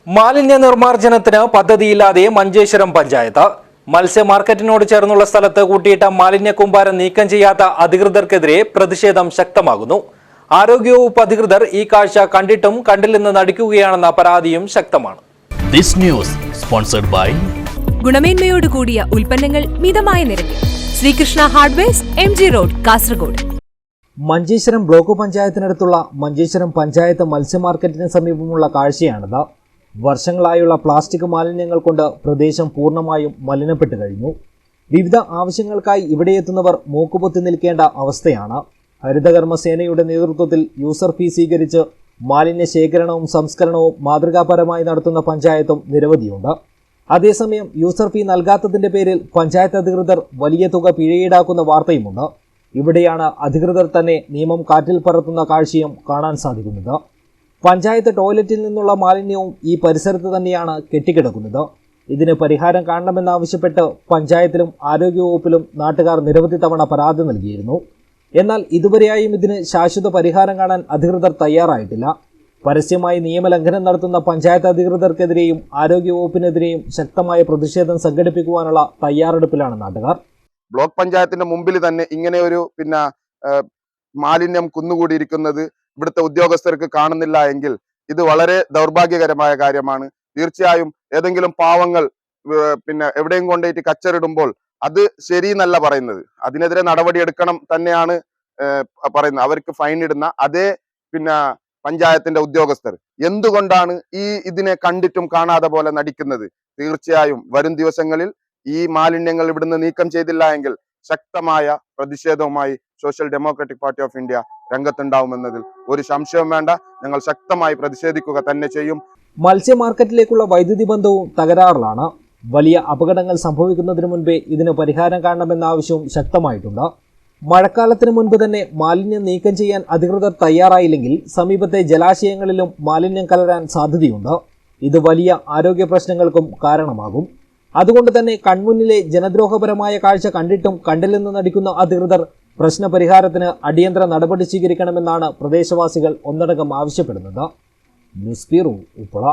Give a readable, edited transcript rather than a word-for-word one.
മാലിന്യ നിർമ്മാർജ്ജനത്തിന് പദ്ധതിയില്ലാതെ മഞ്ചേശ്വരം പഞ്ചായത്ത് മത്സ്യ മാർക്കറ്റിനോട് ചേർന്നുള്ള സ്ഥലത്ത് കൂട്ടിയിട്ട മാലിന്യ കൂമ്പാരം നീക്കം ചെയ്യാത്ത അധികൃതർക്കെതിരെ പ്രതിഷേധം ശക്തമാകുന്നു. ആരോഗ്യവകുപ്പ് അധികൃതർ ഈ കാഴ്ച കണ്ടിട്ടും കണ്ടില്ലെന്ന് നടിക്കുകയാണെന്ന പരാതിയും ശക്തമാണ്. ഗുണമേന്മയോട് കൂടിയ ഉൽപ്പന്നങ്ങൾ മിതമായ നിരക്കിൽ Sreekrishna hardwares, MG road, Kasaragod. Manjeshwaram block പഞ്ചായത്തിനടുത്തുള്ള മഞ്ചേശ്വരം പഞ്ചായത്ത് മത്സ്യ മാർക്കറ്റിന് സമീപമുള്ള കാഴ്ചയാണിത്. വർഷങ്ങളായുള്ള പ്ലാസ്റ്റിക് മാലിന്യങ്ങൾ കൊണ്ട് പ്രദേശം പൂർണ്ണമായും മലിനപ്പെട്ടു കഴിഞ്ഞു. വിവിധ ആവശ്യങ്ങൾക്കായി ഇവിടെയെത്തുന്നവർ മൂക്കുപൊത്തി നിൽക്കേണ്ട അവസ്ഥയാണ്. ഹരിതകർമ്മസേനയുടെ നേതൃത്വത്തിൽ യൂസർ ഫീ സ്വീകരിച്ച് മാലിന്യ ശേഖരണവും സംസ്കരണവും മാതൃകാപരമായി നടത്തുന്ന പഞ്ചായത്തും നിരവധിയുണ്ട്. അതേസമയം യൂസർ ഫീ നൽകാത്തതിന്റെ പേരിൽ പഞ്ചായത്ത് അധികൃതർ വലിയ തുക പിഴയീടാക്കുന്ന വാർത്തയുമുണ്ട്. ഇവിടെയാണ് അധികൃതർ തന്നെ നിയമം കാറ്റിൽ പറത്തുന്ന കാഴ്ചയും കാണാൻ സാധിക്കുന്നത്. പഞ്ചായത്ത് ടോയ്ലറ്റിൽ നിന്നുള്ള മാലിന്യവും ഈ പരിസരത്ത് തന്നെയാണ് കെട്ടിക്കിടക്കുന്നത്. ഇതിന് പരിഹാരം കാണണമെന്നാവശ്യപ്പെട്ട് പഞ്ചായത്തിലും ആരോഗ്യവകുപ്പിലും നാട്ടുകാർ നിരവധി തവണ പരാതി നൽകിയിരുന്നു. എന്നാൽ ഇതുവരെയായും ഇതിന് ശാശ്വത പരിഹാരം കാണാൻ അധികൃതർ തയ്യാറായിട്ടില്ല. പരസ്യമായി നിയമലംഘനം നടത്തുന്ന പഞ്ചായത്ത് അധികൃതർക്കെതിരെയും ആരോഗ്യവകുപ്പിനെതിരെയും ശക്തമായ പ്രതിഷേധം സംഘടിപ്പിക്കുവാനുള്ള തയ്യാറെടുപ്പിലാണ് നാട്ടുകാർ. ബ്ലോക്ക് പഞ്ചായത്തിന്റെ മുമ്പിൽ തന്നെ ഇങ്ങനെ ഒരു മാലിന്യം കുന്നുകൂടിയിരിക്കുന്നത് ഇവിടുത്തെ ഉദ്യോഗസ്ഥർക്ക് കാണുന്നില്ല എങ്കിൽ ഇത് വളരെ ദൗർഭാഗ്യകരമായ കാര്യമാണ്. തീർച്ചയായും ഏതെങ്കിലും പാവങ്ങൾ എവിടെയും കൊണ്ടുപോയിട്ട് കച്ചറിടുമ്പോൾ അത് ശരിയെന്നല്ല പറയുന്നത്. അതിനെതിരെ നടപടിയെടുക്കണം തന്നെയാണ് പറയുന്നത്. അവർക്ക് ഫൈൻ ഇടുന്ന അതേ പഞ്ചായത്തിന്റെ ഉദ്യോഗസ്ഥർ എന്തുകൊണ്ടാണ് ഇതിനെ കണ്ടിട്ടും കാണാതെ പോലെ നടിക്കുന്നത്? തീർച്ചയായും വരും ദിവസങ്ങളിൽ ഈ മാലിന്യങ്ങൾ ഇവിടുന്ന് നീക്കം ചെയ്തില്ല എങ്കിൽ ശക്തമായ പ്രതിഷേധവുമായി social democratic party of India രംഗത്തുണ്ടാവുമെന്നതിൽ ഒരു സംശയവും വേണ്ട. ഞങ്ങൾ ശക്തമായി പ്രതിഷേധിക്കുക തന്നെ ചെയ്യും. മത്സ്യ മാർക്കറ്റിലേക്കുള്ള വൈദ്യുതി ബന്ധവും തകരാറിലാണ്. വലിയ അപകടങ്ങൾ സംഭവിക്കുന്നതിന് മുൻപേ ഇതിന് പരിഹാരം കാണണമെന്ന ആവശ്യവും ശക്തമായിട്ടുണ്ട്. മഴക്കാലത്തിന് മുൻപ് തന്നെ മാലിന്യം നീക്കം ചെയ്യാൻ അധികൃതർ തയ്യാറായില്ലെങ്കിൽ സമീപത്തെ ജലാശയങ്ങളിലും മാലിന്യം കലരാൻ സാധ്യതയുണ്ട്. ഇത് വലിയ ആരോഗ്യ പ്രശ്നങ്ങൾക്കും കാരണമാകും. അതുകൊണ്ട് തന്നെ കൺമുന്നിലെ ജനദ്രോഹപരമായ കാഴ്ച കണ്ടിട്ടും കണ്ടില്ലെന്ന് നടിക്കുന്ന അധികൃതർ പ്രശ്നപരിഹാരത്തിന് അടിയന്തര നടപടി സ്വീകരിക്കണമെന്നാണ് പ്രദേശവാസികൾ ഒന്നടങ്കം ആവശ്യപ്പെടുന്നത്. News bureau, Uppala.